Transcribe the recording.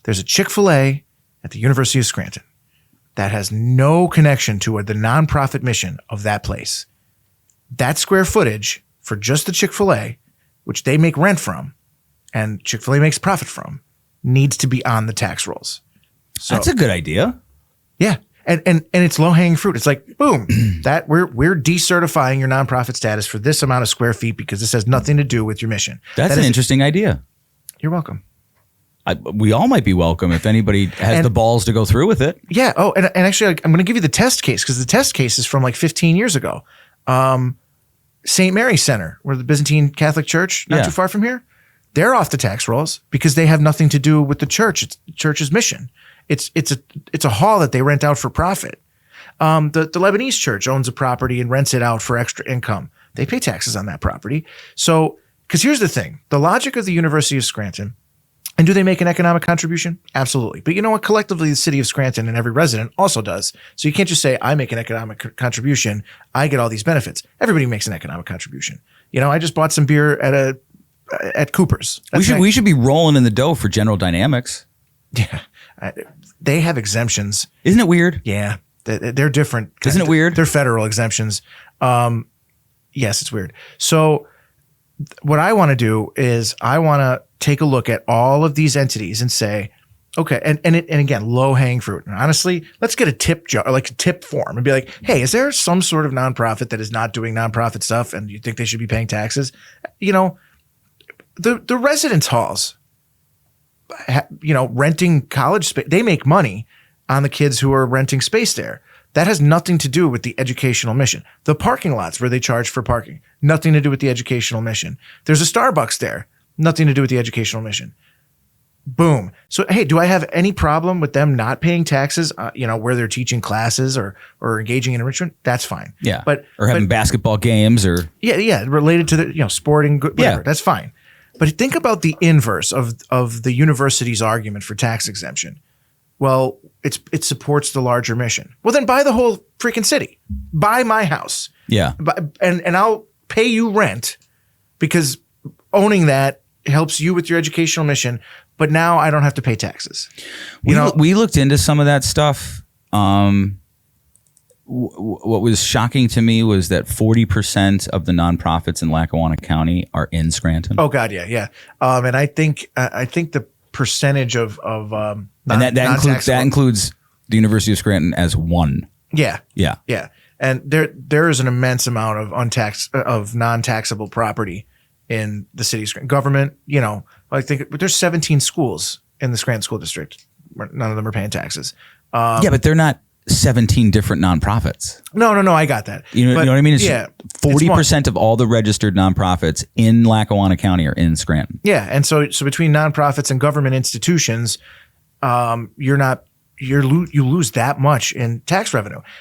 there's a Chick-Fil-A at the University of Scranton that has no connection to the nonprofit mission of that place. That square footage for just the Chick-Fil-A, which they make rent from and Chick-Fil-A makes profit from, needs to be on the tax rolls. So, that's a good idea. Yeah. And it's low hanging fruit. It's like, boom, that we're decertifying your nonprofit status for this amount of square feet because this has nothing to do with your mission. That's an interesting idea. You're welcome. We all might be welcome if anybody has the balls to go through with it. Yeah. Oh, and actually, I'm going to give you the test case because the test case is from like 15 years ago. St. Mary's Center, where the Byzantine Catholic Church, not too far from here, they're off the tax rolls because they have nothing to do with the church. It's the church's mission. It's a hall that they rent out for profit. The Lebanese church owns a property and rents it out for extra income. They pay taxes on that property. So, because here's the thing, the logic of the University of Scranton, and do they make an economic contribution? Absolutely. But you know what? Collectively, the city of Scranton and every resident also does. So you can't just say, I make an economic contribution. I get all these benefits. Everybody makes an economic contribution. You know, I just bought some beer at Cooper's. We should be rolling in the dough for General Dynamics. Yeah. They have exemptions. Isn't it weird? Yeah. They're different. Isn't it weird? They're federal exemptions. Yes, it's weird. So what I want to do is I want to take a look at all of these entities and say, okay, and again, low hanging fruit. And honestly, let's get a tip jar, like a tip form, and be like, hey, is there some sort of nonprofit that is not doing nonprofit stuff and you think they should be paying taxes? You know, the residence halls, you know, renting college space, they make money on the kids who are renting space there. That has nothing to do with the educational mission. The parking lots where they charge for parking, nothing to do with the educational mission. There's a Starbucks there, nothing to do with the educational mission. Boom. So, hey, do I have any problem with them not paying taxes, you know, where they're teaching classes or engaging in enrichment? That's fine. Yeah. Or having basketball games or. Yeah. Related to the, you know, sporting, whatever. Yeah. That's fine. But think about the inverse of the university's argument for tax exemption. Well, it supports the larger mission. Well, then buy the whole freaking city. Buy my house. Yeah. And I'll pay you rent because owning that helps you with your educational mission. But now I don't have to pay taxes. We looked into some of that stuff. What was shocking to me was that 40% of the nonprofits in Lackawanna County are in Scranton. Oh God, yeah. And I think the percentage of and that includes the University of Scranton as one. Yeah. Yeah. And there is an immense amount of non-taxable property in the city's government. You know, I think there's 17 schools in the Scranton School District. None of them are paying taxes. Yeah, but they're not 17 different nonprofits. No, I got that. You know what I mean? It's 40% it's of all the registered nonprofits in Lackawanna County are in Scranton. Yeah, and so between nonprofits and government institutions, you lose that much in tax revenue.